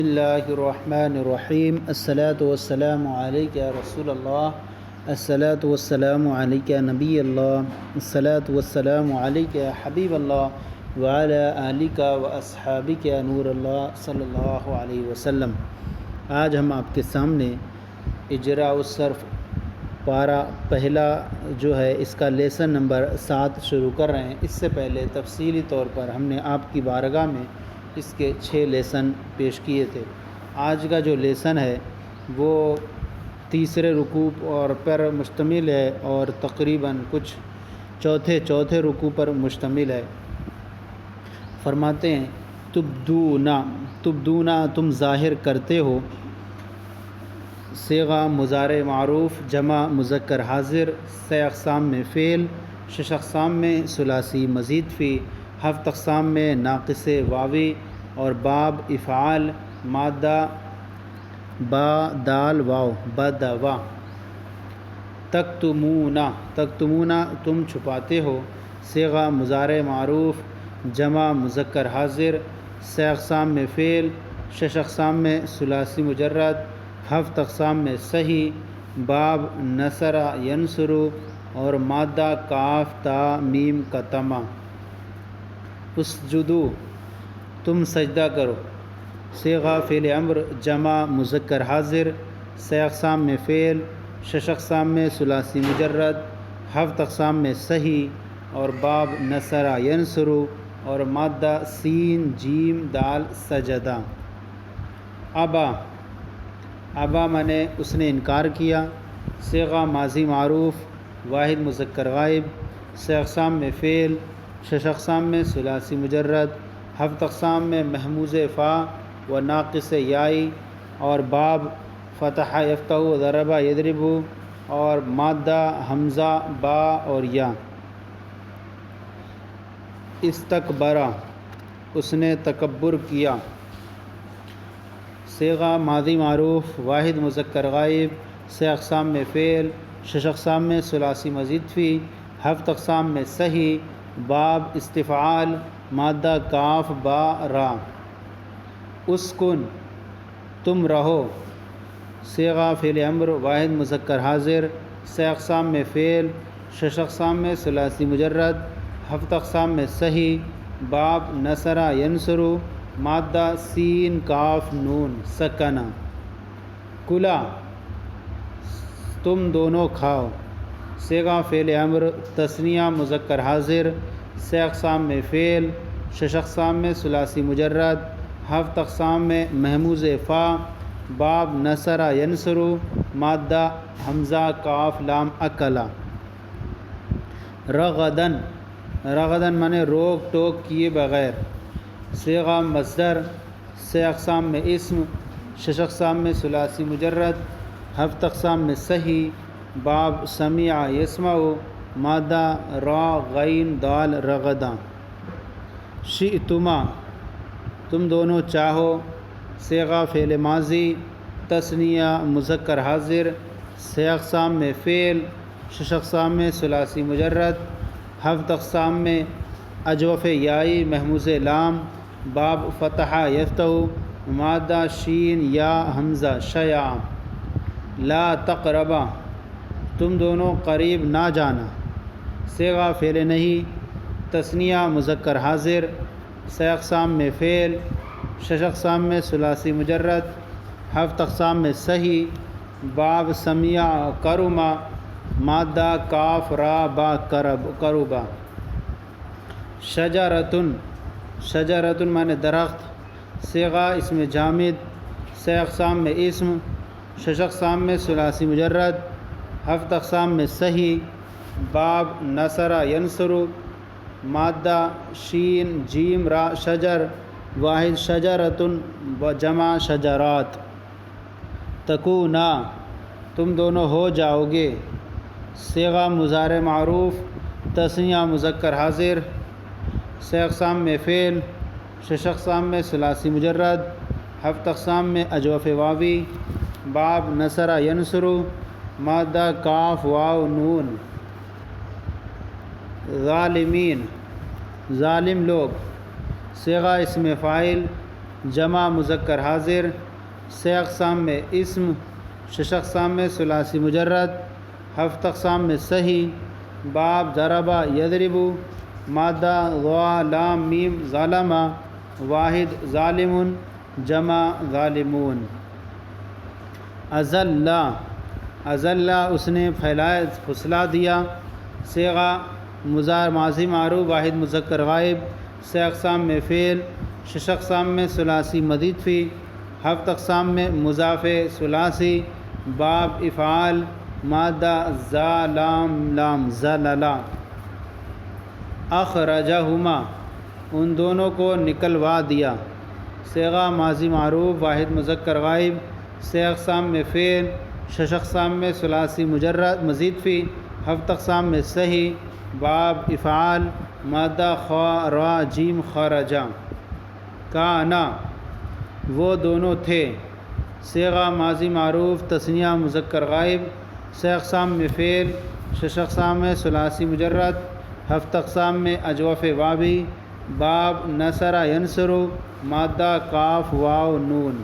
بسم اللہ الرحمن الرحیم الصلاۃ والسلام علیک یا رسول اللہ الصلاۃ والسلام علیک یا نبی اللہ الصلاۃ والسلام علیک یا حبیب اللہ وعلی آلک و اصحابک یا نور اللہ صلی اللہ علیہ وسلم۔ آج ہم آپ کے سامنے اجراء الصرف پارہ پہلا جو ہے اس کا لیسن نمبر 7 شروع کر رہے ہیں۔ اس سے پہلے تفصیلی طور پر ہم نے آپ کی بارگاہ میں اس کے 6 لیسن پیش کیے تھے۔ آج کا جو لیسن ہے وہ تیسرے رکوع اور پر مشتمل ہے اور تقریباً کچھ چوتھے رکوع پر مشتمل ہے۔ فرماتے ہیں تبدونا تم ظاہر کرتے ہو، صیغہ مضارع معروف جمع مذکر حاضر، 6 اقسام میں فعل، 6 اقسام میں ثلاثی مزید فی، 7 اقسام میں ناقص واوی اور باب افعال مادہ با دال واو بدوا۔ تکتمونا تم چھپاتے ہو، صیغہ مضارع معروف جمع مذکر حاضر، 6 اقسام میں فعل، 6 اقسام میں ثلاثی مجرد، 7 اقسام میں صحیح، باب نصر ینصر اور مادہ کاف تا میم کا تما۔ اسجدو تم سجدہ کرو، صیغہ فعل امر جمع مذکر حاضر، 6 اقسام میں فعل، 6 اقسام میں ثلاثی مجرد، 7 اقسام میں صحیح اور باب نصر ینصر اور مادہ سین جیم دال سجدہ۔ ابا مانے اس نے انکار کیا، صیغہ ماضی معروف واحد مذکر غائب، 6 اقسام میں فعل، 6 اقسام میں ثلاثی مجرد، 7 اقسام میں محموز فا و ناقص یائی اور باب فتح یفتح ضرب یضرب اور مادہ حمزہ با اور یا۔ استکبرا اس نے تکبر کیا، صیغہ ماضی معروف واحد مذکر غائب، 6 اقسام میں فعل، 6 اقسام میں ثلاثی مزید فی، 7 اقسام میں صحیح، باب استفعال مادہ کاف با را۔ اسکن تم رہو، صیغہ فعل امر واحد مذکر حاضر، 6 اقسام میں فعل، 6 اقسام میں ثلاثی مجرد، 7 اقسام میں صحیح، باب نصر ینصر مادہ سین کاف نون سکنہ۔ کلا تم دونوں کھاؤ، صیغہ فعل امر تثنیہ مذکر حاضر، 6 اقسام میں فعل، 6 اقسام میں ثلاثی مجرد، 7 اقسام میں محموز فا، باب نصر ینصر مادہ حمزہ کاف لام اکلا۔ رغدن مانے روک ٹوک کیے بغیر، صیغہ مصدر، 6 اقسام میں اسم، 6 اقسام میں ثلاثی مجرد، 7 اقسام میں صحیح، باب سمیع یسمع مادہ را غین دال رغدہ۔ شئتما تم دونوں چاہو، صیغہ فعل ماضی تثنیہ مذکر حاضر، 6 اقسام میں فعل، 6 اقسام میں ثلاثی مجرد، 7 اقسام میں اجوف یائی محموز لام، باب فتح یفتح مادہ شین یا حمزہ شیع۔ لا تقربا تم دونوں قریب نہ جانا، صیغہ فعل نہیں تثنیہ مذکر حاضر، 6 اقسام میں فعل، 6 اقسام میں ثلاثی مجرد، 7 اقسام میں صحیح، باب سمیع کرما مادہ کاف را با کربا۔ شجرتن مانے درخت، صیغہ اسم جامد، 6 اقسام میں اسم، 6 اقسام میں ثلاثی مجرد، 7 اقسام میں صحیح، باب نصر ینصر مادہ شین جیم را شجر واحد شجرتن و جمع شجرات۔ تکونا تم دونوں ہو جاؤ گے، صیغہ مضارع معروف تثنیہ مذکر حاضر، 6 اقسام میں فعل، 6 اقسام میں ثلاثی مجرد، 7 اقسام میں اجوف واوی، باب نصر ینصر مادہ کاف واو نون۔ ظالمین ظالم لوگ، صیغہ اسم فاعل جمع مذکر حاضر، سے اقسام میں اسم، شش اقسام میں ثلاثی مجرد، ہفت اقسام میں صحیح، باب ضربہ یضرب، مادہ ضا لام میم ظالمہ، واحد ظالم، جمع ظالمون۔ اذلہ، اذلہ اس نے پھیلایا پھسلا دیا، صیغہ ماضی معروف واحد مذکر غائب، سے اقسام میں فعل، شش اقسام میں ثلاثی مزید فی، ہفت اقسام میں مضاف ثلاثی، باب افعال، مادہ ذا لام لام ذللا۔ اخرجہما ان دونوں کو نکلوا دیا، صیغہ ماضی معروف واحد مذکر غائب، سے اقسام میں فعل، شش اقسام میں ثلاثی مجرد مزید فی، ہفت اقسام میں صحیح، باب افعال، مادہ خا را جیم خرجا۔ کانا وہ دونوں تھے، صیغہ ماضی معروف تثنیہ مذکر غائب، سے اقسام میں فعل، شش اقسام میں ثلاثی مجرد، ہفت اقسام میں اجوف واوی، باب نصر ینصر، مادہ کاف واو نون۔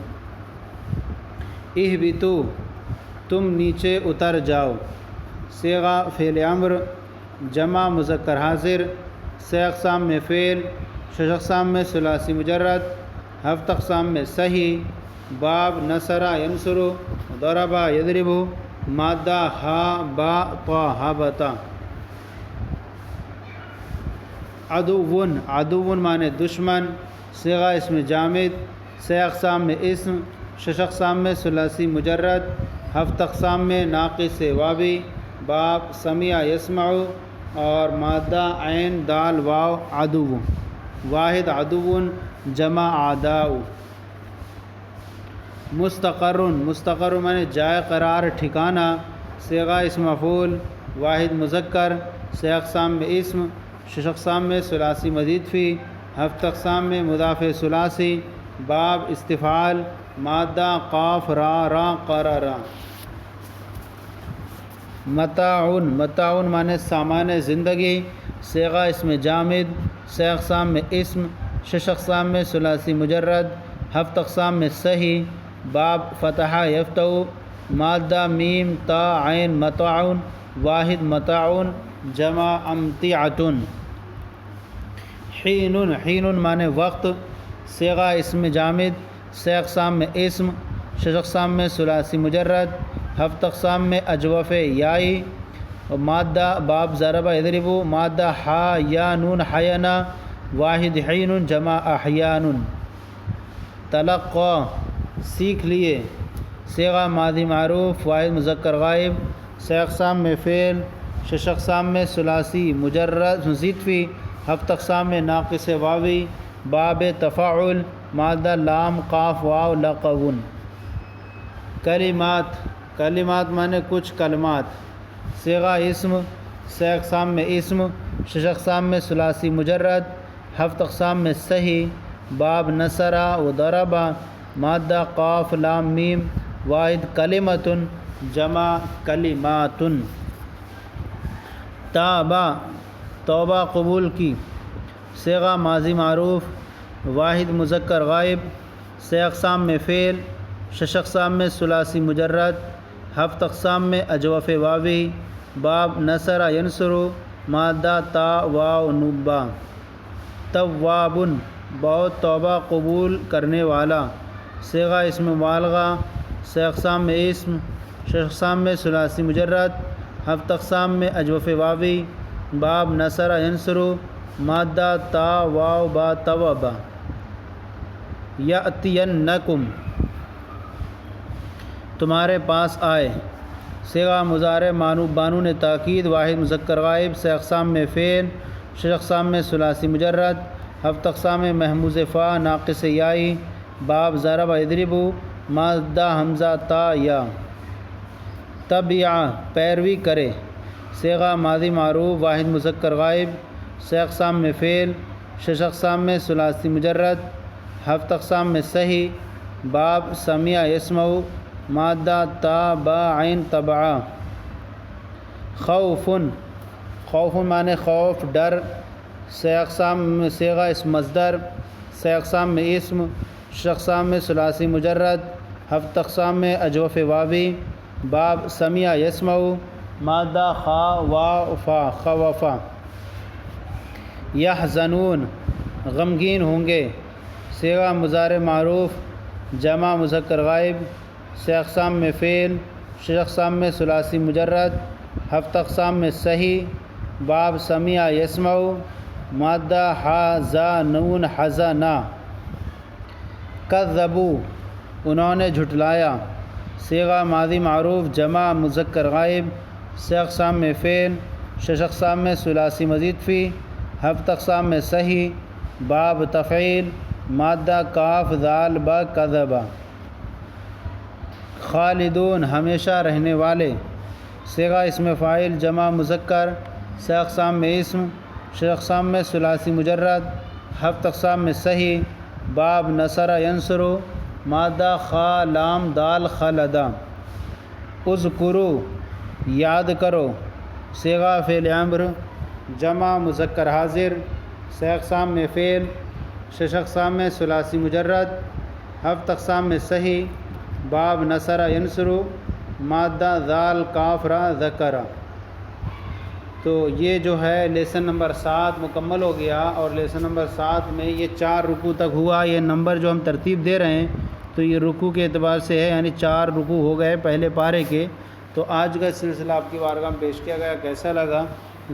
اہبتو تم نیچے اتر جاؤ، صیغہ فعل امر، جمع مذکر حاضر، سے اقسام میں فعل، شش اقسام میں ثلاثی مجرد، ہفت اقسام میں صحیح، باب نصر ینصر، ضرب یضرب، مادہ ہا با طا ہبتا۔ عدوٌ، عدوٌ معنی دشمن، صیغہ اسم جامد، سے اقسام میں اسم، شش اقسام میں ثلاثی مجرد، ہفت اقسام میں ناقص واوی، باب سمع یسمع، اور مادہ عین دال واو عدو، واحد عدو، جمع اعداء۔ مستقر، مستقر معنی جائے قرار ٹھکانہ، صیغہ اسم مفعول واحد مذکر، سے اقسام میں اسم، شش اقسام میں ثلاثی مزید فی، ہفت اقسام میں مضاف ثلاثی، باب استفعال، مادہ قاف را قرر۔ متاع، متاع معنی سامان زندگی، صیغہ اسم جامد، سے اقسام میں اسم، شش اقسام میں ثلاثی مجرد، ہفت اقسام میں صحیح، باب فتح یفتح، مادہ میم تا عین متاع، واحد متاع، جمع امتعۃ۔ حین، حین معنی وقت، صیغہ اسم جامد، سے اقسام میں اسم، شش اقسام میں ثلاثی مجرد، ہفت اقسام میں اجوف یائی، مادہ باب ضرب یضرب، مادہ ہا یا نون حینا، واحد حین، جمع احیان۔ تلقی سیکھ لیے، صیغہ ماضی معروف واحد مذکر غائب، سے اقسام میں فعل، شش اقسام میں ثلاثی مجرد مزید فی، ہفت اقسام میں ناقص واوی، باب تفاعل، مادہ لام قاف واو لقو۔ کلمات، کلمات معنی کچھ کلمات، صیغہ اسم، سے اقسام میں اسم، شش اقسام میں ثلاثی مجرد، ہفت اقسام میں صحیح، باب نصر و ضرب، مادہ قاف لام میم، واحد کلمۃ، جمع کلمات۔ تابا، توبہ قبول کی، صیغہ ماضی معروف واحد مذکر غائب، سے اقسام میں فعل، شش اقسام میں ثلاثی مجرد، ہفت اقسام میں اجوف واوی، باب نصر ینصر، مادہ تا واو نبا۔ تواب، بہت توبہ قبول کرنے والا، صیغہ اسم مبالغہ، سے اقسام میں اسم، شش اقسام میں ثلاثی مجرد، ہفت اقسام میں اجوف واوی، باب نصر ینصر، مادہ تا واو با توبہ۔ یأتینکم، تمہارے پاس آئے، صیغہ مضارع بانون تاکید واحد مذکر غائب، سے اقسام میں فعل، شش اقسام میں ثلاثی مجرد، ہفت اقسام میں محموز فا ناقص یائی، باب ضرب یضرب، مادہ حمزہ تا یا۔ تبع پیروی کرے، صیغہ ماضی معروف واحد مذکر غائب، سے اقسام میں فعل، شش اقسام میں ثلاثی مجرد، ہفت اقسام میں صحیح، باب سمع یسمع، مادہ تا با عین تبع۔ خوف، خوف معنی خوف ڈر، سے اقسام میں صیغہ اسم مصدر، سے اقسام میں اسم، شش اقسام میں ثلاثی مجرد، ہفت اقسام میں اجوف واوی۔ باب سمیع یسمع، مادہ خا وا فا خوفا۔ یحزنون غمگین ہوں گے، صیغہ مضارع معروف جمع مذکر غائب، سے اقسام میں فعل، شش اقسام میں ثلاثی مجرد، ہفت اقسام میں صحیح۔ باب سمیع یسمع، مادہ حا زا نون حزنا۔ کذبوا انہوں نے جھٹلایا، صیغہ ماضی معروف جمع مذکر غائب، سے اقسام میں فعل، شش اقسام میں ثلاثی مزید فی، ہفت اقسام میں صحیح۔ باب تفعیل، مادہ کاف ذال با کذبا۔ خالدون ہمیشہ رہنے والے، صیغہ اسم فاعل جمع مذکر، سے اقسام میں اسم، شش اقسام میں ثلاثی مجرد، ہفت اقسام میں صحیح۔ باب نصر ینصر، مادہ خا لام دال خلدا۔ اذکروا یاد کرو، صیغہ فعل امر جمع مذکر حاضر، سے اقسام میں فعل، شش اقسام میں ثلاثی مجرد، ہفت اقسام میں صحیح۔ باب نصر ینصر، مادہ ذال کاف را ذکر۔ تو یہ جو ہے لیسن نمبر 7 مکمل ہو گیا، اور لیسن نمبر 7 میں یہ 4 رکوع تک ہوا۔ یہ نمبر جو ہم ترتیب دے رہے ہیں تو یہ رکوع کے اعتبار سے ہے، یعنی 4 رکوع ہو گئے پہلے پارے کے۔ تو آج کا سلسلہ آپ کی بارگاہ میں پیش کیا گیا، کیسا لگا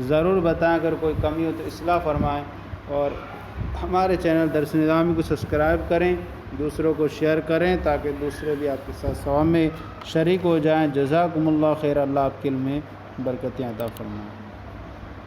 ضرور بتائیں، اگر کوئی کمی ہو تو اصلاح فرمائیں، اور ہمارے چینل درس نظامی کو سبسکرائب کریں، دوسروں کو شیئر کریں تاکہ دوسرے بھی آپ کے ساتھ ثواب میں شریک ہو جائیں۔ جزاکم اللہ خیر، اللہ آپ کے علم میں برکتیں عطا فرمائیں۔